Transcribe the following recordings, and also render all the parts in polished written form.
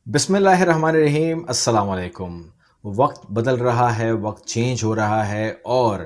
بسم اللہ الرحمن الرحیم، السلام علیکم۔ وقت بدل رہا ہے، وقت چینج ہو رہا ہے، اور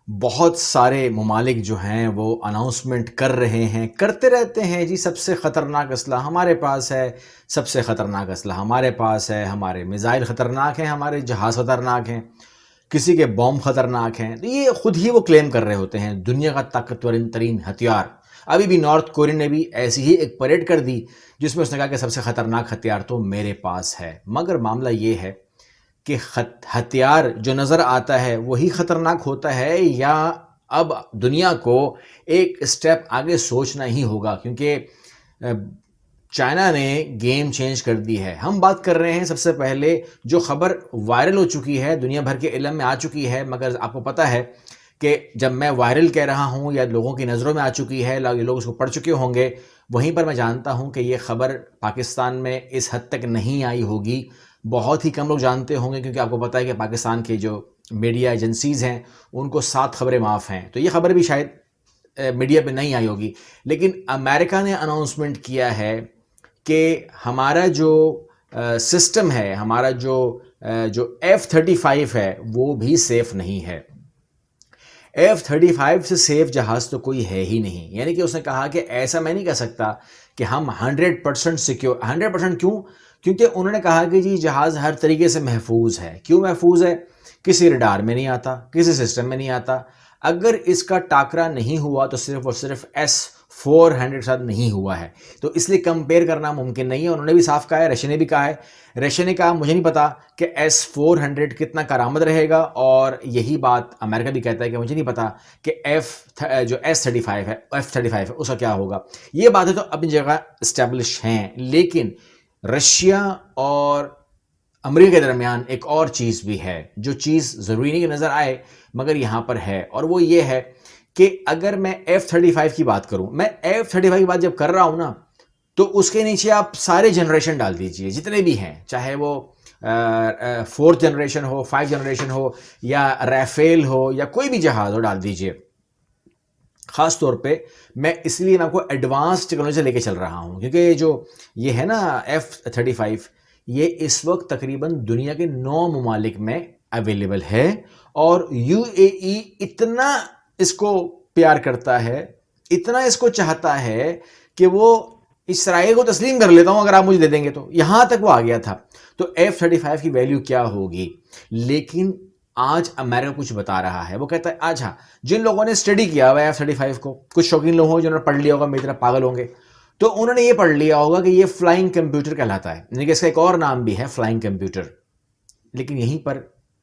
بہت سارے ممالک جو ہیں وہ اناؤنسمنٹ کر رہے ہیں، کرتے رہتے ہیں جی سب سے خطرناک اسلحہ ہمارے پاس ہے، سب سے خطرناک اسلحہ ہمارے پاس ہے، ہمارے میزائل خطرناک ہیں، ہمارے جہاز خطرناک ہیں، کسی کے بوم خطرناک ہیں۔ تو یہ خود ہی وہ کلیم کر رہے ہوتے ہیں دنیا کا طاقتور ترین ہتھیار۔ ابھی بھی نارتھ کوریا نے بھی ایسی ہی ایک پریڈ کر دی جس میں اس نے کہا کہ سب سے خطرناک ہتھیار تو میرے پاس ہے۔ مگر معاملہ یہ ہے کہ ہتھیار جو نظر آتا ہے وہی خطرناک ہوتا ہے، یا اب دنیا کو ایک اسٹیپ آگے سوچنا ہی ہوگا، کیونکہ چائنا نے گیم چینج کر دی ہے۔ ہم بات کر رہے ہیں سب سے پہلے جو خبر وائرل ہو چکی ہے، دنیا بھر کے علم میں آ چکی ہے، مگر آپ کو پتہ ہے کہ جب میں وائرل کہہ رہا ہوں یا لوگوں کی نظروں میں آ چکی ہے، لوگ اس کو پڑھ چکے ہوں گے، وہیں پر میں جانتا ہوں کہ یہ خبر پاکستان میں اس حد تک نہیں آئی ہوگی، بہت ہی کم لوگ جانتے ہوں گے، کیونکہ آپ کو پتہ ہے کہ پاکستان کے جو میڈیا ایجنسیز ہیں ان کو 7 خبریں معاف ہیں، تو یہ خبر بھی شاید میڈیا پہ نہیں آئی ہوگی۔ لیکن امریکہ نے اناؤنسمنٹ کیا ہے کہ ہمارا جو سسٹم ہے، ہمارا جو F-35 ہے وہ بھی سیف نہیں ہے۔ F-35 سے سیف جہاز تو کوئی ہے ہی نہیں، یعنی کہ اس نے کہا کہ ایسا میں نہیں کہہ سکتا کہ ہم 100% سیکیور، 100% کیوں؟ کیونکہ انہوں نے کہا کہ جی جہاز ہر طریقے سے محفوظ ہے۔ کیوں محفوظ ہے؟ کسی ریڈار میں نہیں آتا، کسی سسٹم میں نہیں آتا، اگر اس کا ٹاکرا نہیں ہوا تو صرف اور صرف S-400 کے ساتھ نہیں ہوا ہے، تو اس لیے کمپیئر کرنا ممکن نہیں ہے۔ انہوں نے بھی صاف کہا ہے، رشیا نے بھی کہا ہے، رشیا نے کہا مجھے نہیں پتا کہ S-400 کتنا کارآمد رہے گا، اور یہی بات امریکہ بھی کہتا ہے کہ مجھے نہیں پتا کہ جو S-35 ہے، F-35 ہے، اس کا کیا ہوگا۔ یہ باتیں تو اپنی جگہ اسٹیبلش ہیں، لیکن رشیا اور امریکہ کے درمیان ایک اور چیز بھی ہے، جو چیز ضروری نہیں کہ نظر آئے مگر یہاں پر ہے، اور وہ یہ ہے کہ اگر میں F-35 کی بات کروں، میں F-35 کی بات جب کر رہا ہوں نا، تو اس کے نیچے آپ سارے جنریشن ڈال دیجئے جتنے بھی ہیں، چاہے وہ 4th جنریشن ہو، 5 جنریشن ہو، یا ریفیل ہو، یا کوئی بھی جہاز ہو، ڈال دیجئے۔ خاص طور پہ میں اس لیے میں آپ کو ایڈوانس ٹیکنالوجی لے کے چل رہا ہوں، کیونکہ یہ ہے نا F-35، یہ اس وقت تقریباً دنیا کے 9 ممالک میں اویلیبل ہے، اور UAE اتنا اس کو پیار کرتا ہے، اتنا اس کو چاہتا ہے کہ وہ اسرائیل کو تسلیم کر لیتا ہوں اگر آپ مجھے دے دیں گے، تو یہاں تک وہ آ گیا تھا۔ تو F-35 کی ویلیو کیا ہوگی؟ لیکن آج امریکہ کچھ بتا رہا ہے، وہ کہتا ہے آج ہاں جن لوگوں نے اسٹڈی کیا ہوا ہے F-35 کو، کچھ شوقین لوگ ہوں جنہوں نے پڑھ لیا ہوگا، میری طرح پاگل ہوں گے، تو انہوں نے یہ پڑھ لیا ہوگا کہ یہ فلائنگ کمپیوٹر کہلاتا ہے، یعنی کہ اس کا ایک اور نام بھی ہے فلائنگ کمپیوٹر۔ لیکن یہیں پر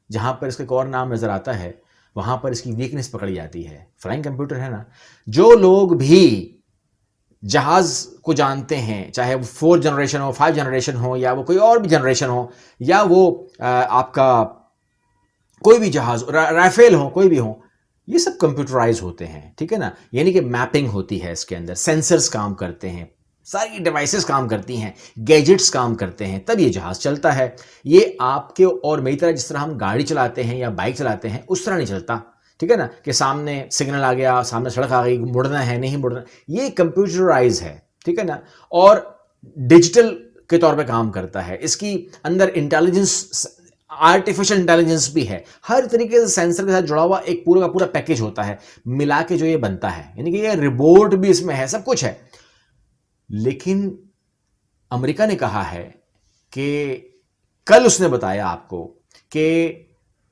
جہاں پر اس کا ایک اور نام نظر آتا ہے وہاں پر اس کی ویکنس پکڑی جاتی ہے۔ فلائنگ کمپیوٹر ہے نا، جو لوگ بھی جہاز کو جانتے ہیں، چاہے وہ 4 جنریشن ہو، 5 جنریشن ہو، یا وہ کوئی اور بھی جنریشن ہو، یا وہ آپ کا کوئی بھی جہاز رائفل ہو، کوئی بھی ہو، یہ سب کمپیوٹرائز ہوتے ہیں، ٹھیک ہے نا، یعنی کہ میپنگ ہوتی ہے اس کے اندر، سینسرز کام کرتے ہیں، ساری ڈیوائسز کام کرتی ہیں، گیجٹس کام کرتے ہیں، تب یہ جہاز چلتا ہے۔ یہ آپ کے اور میری طرح جس طرح ہم گاڑی چلاتے ہیں یا بائک چلاتے ہیں اس طرح نہیں چلتا، ٹھیک ہے نا، کہ سامنے سگنل آ گیا، سامنے سڑک آ گئی، مڑنا ہے نہیں مڑنا، یہ کمپیوٹرائز ہے، ٹھیک ہے نا، اور ڈیجیٹل کے طور پہ کام کرتا ہے۔ اس کی اندر انٹیلیجنس، آرٹیفیشل انٹیلیجنس بھی ہے، ہر طریقے سے سینسر کے ساتھ جڑا ہوا ایک پورا کا پورا پیکج ہوتا ہے، ملا کے جو یہ بنتا ہے، یعنی کہ یہ روبوٹ بھی اس میں ہے، سب کچھ ہے۔ لیکن امریکہ نے کہا ہے کہ کل اس نے بتایا آپ کو کہ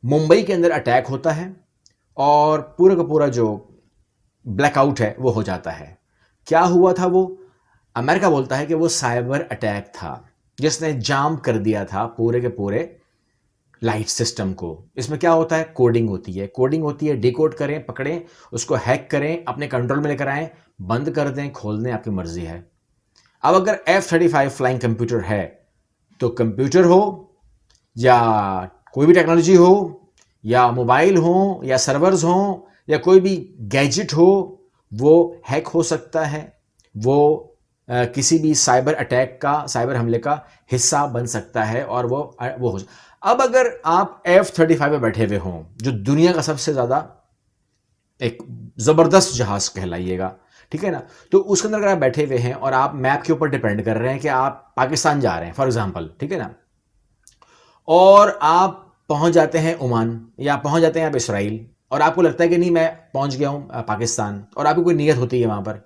ممبئی کے اندر اٹیک ہوتا ہے اور پورا کا پورا جو بلیک آؤٹ ہے وہ ہو جاتا ہے۔ کیا ہوا تھا وہ؟ امریکہ بولتا ہے کہ وہ سائبر اٹیک تھا جس نے جام کر دیا تھا پورے کے پورے لائٹ سسٹم کو۔ اس میں کیا ہوتا ہے؟ کوڈنگ ہوتی ہے، کوڈنگ ہوتی ہے، ڈیکوڈ کریں، پکڑیں اس کو، ہیک کریں، اپنے کنٹرول میں لے کر آئیں، بند کر دیں، کھول دیں، آپ کی مرضی ہے۔ اب اگر F-35 فلائنگ کمپیوٹر ہے تو کمپیوٹر ہو یا کوئی بھی ٹیکنالوجی ہو یا موبائل ہوں یا سرورز ہوں یا کوئی بھی گیجٹ ہو، وہ ہیک ہو سکتا ہے، وہ کسی بھی سائبر اٹیک کا، سائبر حملے کا حصہ بن سکتا ہے، اور وہ ہو۔ اب اگر آپ F-35 پہ بیٹھے ہوئے ہوں جو دنیا کا سب سے زیادہ ایک زبردست جہاز کہلائیے گا، ٹھیک ہے نا. تو اس کے اندر اگر آپ بیٹھے ہوئے ہیں اور آپ میپ کے اوپر ڈیپینڈ کر رہے ہیں کہ آپ پاکستان جا رہے ہیں فار ایگزامپل, ٹھیک ہے نا, اور آپ پہنچ جاتے ہیں عمان یا پہنچ جاتے ہیں آپ اسرائیل, اور آپ کو لگتا ہے کہ نہیں میں پہنچ گیا ہوں پاکستان, اور آپ کی کوئی نیت ہوتی ہے وہاں پر,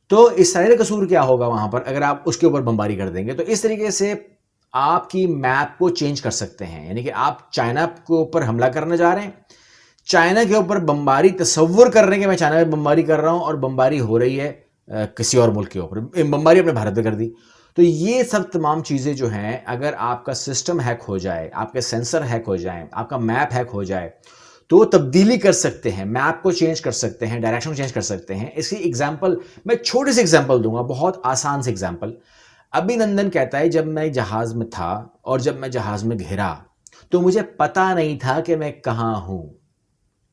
تو اسرائیل کا قصور کیا ہوگا وہاں پر اگر آپ اس کے اوپر بمباری کر دیں گے؟ تو اس طریقے سے آپ کی میپ کو چینج کر سکتے ہیں. یعنی کہ آپ چائنا کے اوپر حملہ کرنے جا رہے ہیں, چائنا کے اوپر بمباری, تصور کر رہے ہیں کہ میں چائنا میں بمباری کر رہا ہوں اور بمباری ہو رہی ہے کسی اور ملک کے اوپر, بمباری اپنے بھارت میں کر دی. تو یہ سب تمام چیزیں جو ہیں, اگر آپ کا سسٹم ہیک ہو جائے, آپ کے سینسر ہیک ہو جائیں, آپ کا میپ ہیک ہو جائے, تو وہ تبدیلی کر سکتے ہیں, میپ کو چینج کر سکتے ہیں, ڈائریکشن چینج کر سکتے ہیں. اس کی ایگزامپل میں چھوٹی سی ایگزامپل دوں گا, بہت آسان سی ایگزامپل. ابھی نندن کہتا ہے جب میں جہاز میں تھا اور جب میں جہاز میں گھرا تو مجھے پتا نہیں تھا کہ میں کہاں ہوں.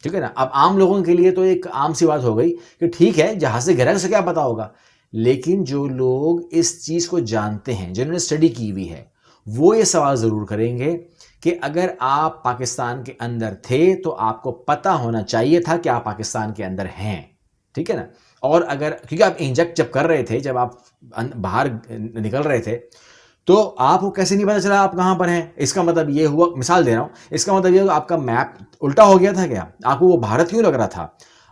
ٹھیک ہے نا. اب عام لوگوں کے لیے تو ایک عام سی بات ہو گئی کہ ٹھیک ہے جہاز سے گھرا, اسے کیا پتا ہوگا, لیکن جو لوگ اس چیز کو جانتے ہیں, جنہوں نے اسٹڈی کی ہوئی ہے, وہ یہ سوال ضرور کریں گے کہ اگر آپ پاکستان کے اندر تھے تو آپ کو پتا ہونا چاہیے تھا کہ آپ پاکستان کے اندر ہیں. ٹھیک ہے نا. اور اگر کیونکہ آپ انجیکٹ جب کر رہے تھے, جب آپ باہر نکل رہے تھے, تو آپ کو کیسے نہیں پتا چلا آپ کہاں پر ہیں؟ اس کا مطلب یہ ہوا, مثال دے رہا ہوں, اس کا مطلب یہ ہوا آپ کا میپ الٹا ہو گیا تھا کیا؟ آپ کو وہ بھارت کیوں لگ رہا تھا؟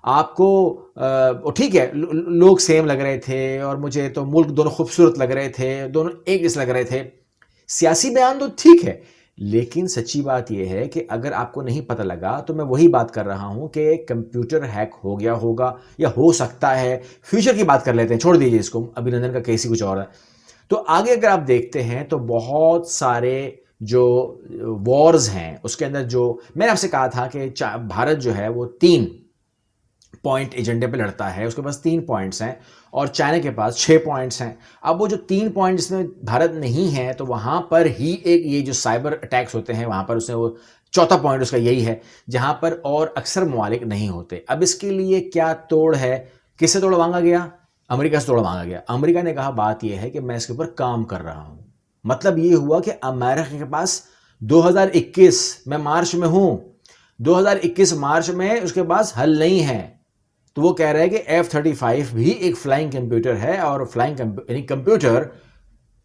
آپ کو ٹھیک ہے لوگ سیم لگ رہے تھے, اور مجھے تو ملک دونوں خوبصورت لگ رہے تھے, دونوں ایک جیسے لگ رہے تھے. سیاسی بیان تو ٹھیک ہے, لیکن سچی بات یہ ہے کہ اگر آپ کو نہیں پتہ لگا تو میں وہی بات کر رہا ہوں کہ کمپیوٹر ہیک ہو گیا ہوگا یا ہو سکتا ہے. فیوچر کی بات کر لیتے ہیں, چھوڑ دیجیے اس کو, ابھی نندن کا کیس ہی کچھ اور ہے. تو آگے اگر آپ دیکھتے ہیں تو بہت سارے جو وارز ہیں اس کے اندر, جو میں نے آپ سے کہا تھا کہ بھارت جو ہے وہ 3 پوائنٹ ایجنڈے پہ لڑتا ہے, اس کے پاس 3 پوائنٹس ہیں اور چائنا کے پاس 6 پوائنٹس ہیں. اب وہ جو 3 پوائنٹ جس میں بھارت نہیں ہے, تو وہاں پر ہی ایک یہ جو سائبر اٹیکس ہوتے ہیں وہاں پر اس نے وہ چوتھا پوائنٹ اس کا یہی ہے جہاں پر اور اکثر ممالک نہیں ہوتے. اب اس کے لیے کیا توڑ ہے, کس سے توڑ مانگا گیا؟ امریکہ سے توڑ مانگا گیا. امریکہ نے کہا بات یہ ہے کہ میں اس کے اوپر کام کر رہا ہوں. مطلب یہ ہوا کہ امریکہ کے پاس 2021 میں مارچ میں ہوں, 2021 مارچ میں اس کے پاس حل نہیں ہے, تو وہ کہہ رہے ہیں کہ F-35 بھی ایک فلائنگ کمپیوٹر ہے, اور فلائنگ یعنی کمپیوٹر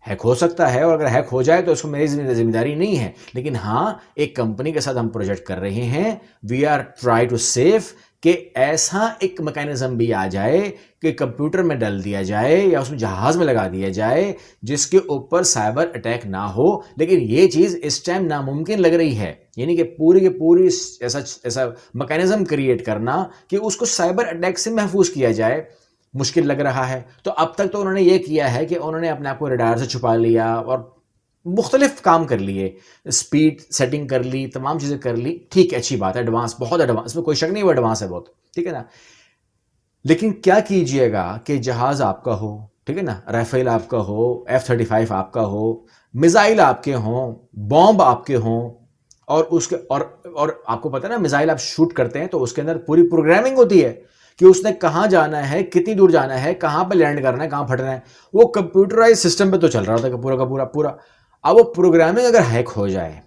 ہیک ہو سکتا ہے, اور اگر ہیک ہو جائے تو اس کو میری ذمہ داری نہیں ہے. لیکن ہاں ایک کمپنی کے ساتھ ہم پروجیکٹ کر رہے ہیں, we are try to save, کہ ایسا ایک میکینزم بھی آ جائے کہ کمپیوٹر میں ڈال دیا جائے یا اس میں جہاز میں لگا دیا جائے جس کے اوپر سائبر اٹیک نہ ہو. لیکن یہ چیز اس ٹائم ناممکن لگ رہی ہے, یعنی کہ پوری کی پوری ایسا میکینزم کریٹ کرنا کہ اس کو سائبر اٹیک سے محفوظ کیا جائے مشکل لگ رہا ہے. تو اب تک تو انہوں نے یہ کیا ہے کہ انہوں نے اپنے آپ کو ریڈار سے چھپا لیا اور مختلف کام کر لیے, اسپیڈ سیٹنگ کر لی, تمام چیزیں کر لی. ٹھیک ہے, اچھی بات ہے, ایڈوانس, بہت ایڈوانس, اس میں کوئی شک نہیں, وہ ایڈوانس ہے بہت, ٹھیک ہے نا. لیکن کیا کیجئے گا کہ جہاز آپ کا ہو, ٹھیک ہے نا, رافیل آپ کا ہو, F-35 آپ کا ہو, میزائل آپ کے ہوں, بومب آپ کے ہوں, اور اس کے اور آپ کو پتہ ہے نا میزائل آپ شوٹ کرتے ہیں تو اس کے اندر پوری پروگرامنگ ہوتی ہے کہ اس نے کہاں جانا ہے, کتنی دور جانا ہے, کہاں پہ لینڈ کرنا ہے, کہاں پھٹنا ہے. وہ کمپیوٹرائز سسٹم پہ تو چل رہا تھا کہ پورا. اب وہ پروگرامنگ اگر ہیک ہو جائے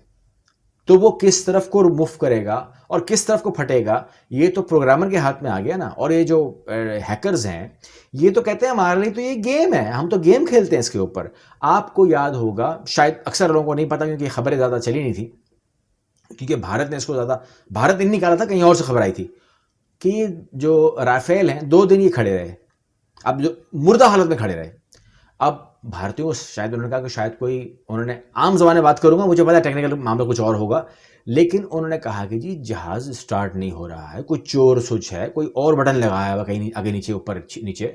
تو وہ کس طرف کو موو کرے گا اور کس طرف کو پھٹے گا, یہ تو پروگرامر کے ہاتھ میں آ گیا نا. اور یہ جو ہیکرز ہیں یہ تو کہتے ہیں ہمارے لیے تو یہ گیم ہے, ہم تو گیم کھیلتے ہیں اس کے اوپر. آپ کو یاد ہوگا, شاید اکثر لوگوں کو نہیں پتا کیونکہ خبریں زیادہ چلی نہیں تھی, کیونکہ بھارت نے اس کو زیادہ, بھارت نہیں نکالا تھا, کہیں اور سے خبر آئی تھی کہ جو رافیل ہیں 2 دن یہ کھڑے رہے, اب جو مردہ حالت میں کھڑے رہے. اب بھارتیوں شاید انہوں نے کہا کہ شاید کوئی, انہوں نے عام زبان میں بات کروں گا, مجھے پتا ہے ٹیکنیکل معاملہ کچھ اور ہوگا, لیکن انہوں نے کہا کہ جی جہاز سٹارٹ نہیں ہو رہا ہے, کوئی چور سوئچ ہے, کوئی اور بٹن لگایا ہوا کہیں آگے نیچے اوپر نیچے,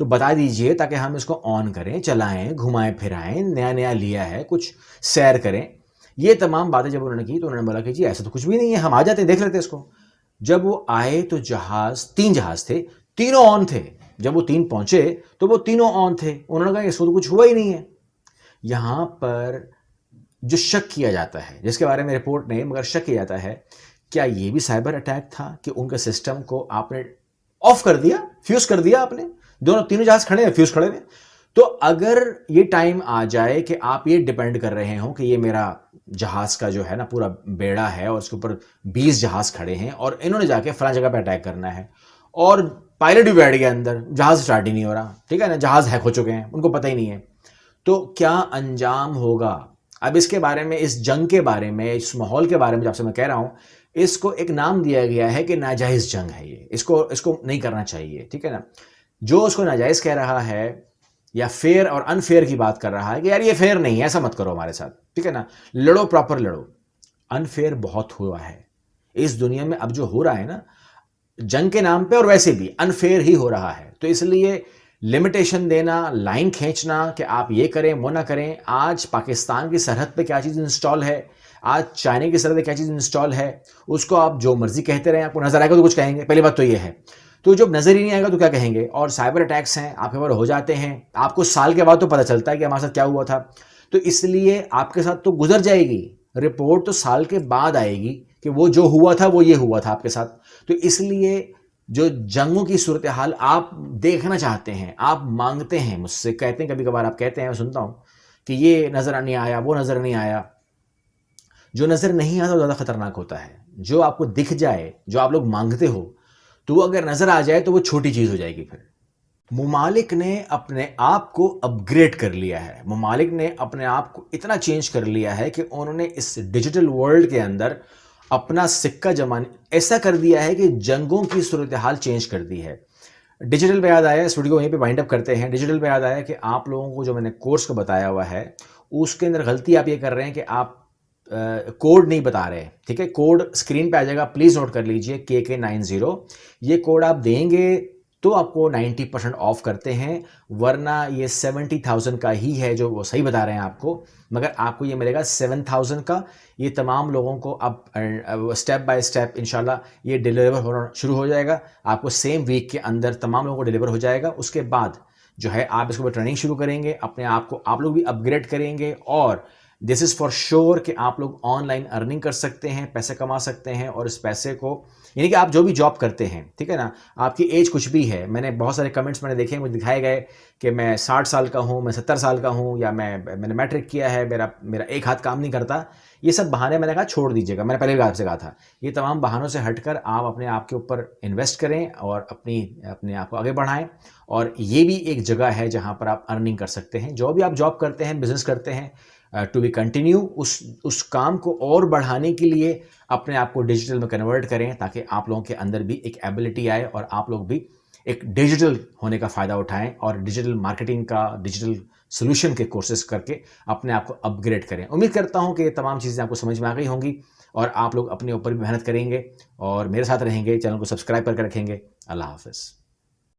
تو بتا دیجئے تاکہ ہم اس کو آن کریں, چلائیں, گھمائیں پھرائیں, نیا لیا ہے, کچھ سیر کریں. یہ تمام باتیں جب انہوں نے کی تو انہوں نے بولا کہ جی ایسا تو کچھ بھی نہیں ہے, ہم آ جاتے ہیں, دیکھ لیتے اس کو. جب وہ آئے تو جہاز, 3 جہاز تھے, تینوں آن تھے. جب وہ 3 پہنچے تو وہ تینوں آن تھے. انہوں نے کہا اس کو تو کچھ ہوا ہی نہیں ہے. یہاں پر جو شک کیا جاتا ہے, جس کے بارے میں رپورٹ نہیں مگر شک کیا جاتا ہے, کیا یہ بھی سائبر اٹیک تھا کہ ان کے سسٹم کو آپ نے آف کر دیا, فیوز کر دیا آپ نے, تینوں جہاز کھڑے ہیں, فیوز کھڑے ہیں. تو اگر یہ ٹائم آ جائے کہ آپ یہ ڈیپینڈ کر رہے ہوں کہ یہ میرا جہاز کا جو ہے نا پورا بیڑا ہے اور اس کے اوپر 20 جہاز کھڑے ہیں اور انہوں نے جا کے فلاں جگہ پہ اٹیک کرنا ہے, اور پائلٹ بھی بیٹھ گیا اندر, جہاز اسٹارٹ ہی نہیں ہو رہا, ٹھیک ہے نا, جہاز ہیک ہو چکے ہیں, ان کو پتہ ہی نہیں ہے. تو کیا انجام ہوگا؟ اب اس کے بارے میں, اس جنگ کے بارے میں, اس ماحول کے بارے میں آپ سے میں کہہ رہا ہوں, اس کو ایک نام دیا گیا ہے کہ ناجائز جنگ ہے یہ, اس کو نہیں کرنا چاہیے, ٹھیک ہے نا. جو اس کو ناجائز کہہ رہا ہے یا فیئر اور انفیئر کی بات کر رہا ہے کہ یار یہ فیئر نہیں ہے, ایسا مت کرو ہمارے ساتھ, ٹھیک ہے نا, لڑو, پراپر لڑو. انفیئر بہت ہوا ہے اس دنیا میں اب جو ہو رہا ہے نا جنگ کے نام پہ, اور ویسے بھی انفیئر ہی ہو رہا ہے. تو اس لیے لمیٹیشن دینا, لائن کھینچنا کہ آپ یہ کریں وہ نہ کریں. آج پاکستان کی سرحد پہ کیا چیز انسٹال ہے, آج چائنا کی سرحد پہ کیا چیز انسٹال ہے, اس کو آپ جو مرضی کہتے رہیں, آپ کو نظر آئے گا تو کچھ کہیں گے, پہلی بات تو یہ ہے. تو جب نظر ہی نہیں آئے گا تو کیا کہیں گے. اور سائبر اٹیکس ہیں, آپ کے اوپر ہو جاتے ہیں, آپ کو سال کے بعد تو پتہ چلتا ہے کہ ہمارے ساتھ کیا ہوا تھا. تو اس لیے آپ کے ساتھ تو گزر جائے گی رپورٹ, تو سال کے بعد آئے گی کہ وہ جو ہوا تھا وہ یہ ہوا تھا آپ کے ساتھ. تو اس لیے جو جنگوں کی صورتحال آپ دیکھنا چاہتے ہیں, آپ مانگتے ہیں مجھ سے, کہتے ہیں کبھی کبھار, آپ کہتے ہیں, میں سنتا ہوں کہ یہ نظر نہیں آیا, وہ نظر نہیں آیا. جو نظر نہیں آتا وہ زیادہ خطرناک ہوتا ہے. جو آپ کو دکھ جائے, جو آپ لوگ مانگتے ہو, تو وہ اگر نظر آ جائے تو وہ چھوٹی چیز ہو جائے گی. پھر ممالک نے اپنے آپ کو اپ گریڈ کر لیا ہے, ممالک نے اپنے آپ کو اتنا چینج کر لیا ہے کہ انہوں نے اس ڈیجیٹل ورلڈ کے اندر اپنا سکہ جمانے ایسا کر دیا ہے کہ جنگوں کی صورتحال چینج کر دی ہے. ڈیجیٹل پہ یاد آیا, اس ویڈیو کو یہیں پہ وائنڈ اپ کرتے ہیں. ڈیجیٹل پہ یاد آیا کہ آپ لوگوں کو جو میں نے کورس کو بتایا ہوا ہے, اس کے اندر غلطی آپ یہ کر رہے ہیں کہ آپ کوڈ نہیں بتا رہے, ٹھیک ہے. کوڈ اسکرین پہ آ جائے گا, پلیز نوٹ کر لیجئے, KK90. یہ کوڈ آپ دیں گے تو آپ کو 90% آف کرتے ہیں, ورنہ یہ 70,000 کا ہی ہے جو وہ صحیح بتا رہے ہیں آپ کو, مگر آپ کو یہ ملے گا 7,000 کا. یہ تمام لوگوں کو اب اسٹیپ بائی اسٹیپ انشاءاللہ یہ ڈیلیور ہونا شروع ہو جائے گا. آپ کو سیم ویک کے اندر تمام لوگوں کو ڈیلیور ہو جائے گا. اس کے بعد جو ہے آپ اس کو ٹریننگ شروع کریں گے, اپنے آپ کو آپ لوگ بھی اپ گریڈ کریں گے, اور دس از فار شیور کہ آپ لوگ آن لائن ارننگ کر سکتے ہیں, پیسے کما سکتے ہیں. اور اس پیسے کو, یعنی کہ آپ جو بھی جاب کرتے ہیں, ٹھیک ہے نا, آپ کی ایج کچھ بھی ہے, میں نے بہت سارے کمنٹس میں نے دیکھے, مجھے دکھائے گئے کہ میں 60 سال کا ہوں, میں 70 سال کا ہوں, یا میں نے میٹرک کیا ہے, میرا ایک ہاتھ کام نہیں کرتا. یہ سب بہانے میں نے کہا چھوڑ دیجیے گا, میں نے پہلے بھی آپ سے کہا تھا, یہ تمام بہانوں سے ہٹ کر آپ اپنے آپ کے اوپر انویسٹ کریں اور اپنے آپ کو آگے بڑھائیں. اور یہ بھی ایک جگہ ہے جہاں پر آپ ارننگ کر سکتے ہیں. جو بھی آپ جاب کرتے ہیں, بزنس کرتے ہیں, ٹو بی کنٹینیو, اس کام کو اور بڑھانے کے لیے اپنے آپ کو ڈیجیٹل میں کنورٹ کریں, تاکہ آپ لوگوں کے اندر بھی ایک ایبلٹی آئے اور آپ لوگ بھی ایک ڈیجیٹل ہونے کا فائدہ اٹھائیں, اور ڈیجیٹل مارکیٹنگ کا, ڈیجیٹل سولوشن کے کورسز کر کے اپنے آپ کو اپ گریڈ کریں. امید کرتا ہوں کہ یہ تمام چیزیں آپ کو سمجھ میں آ گئی ہوں گی, اور آپ لوگ اپنے اوپر بھی محنت کریں گے اور میرے ساتھ رہیں گے, چینل کو سبسکرائب کر کے رکھیں گے. اللہ حافظ.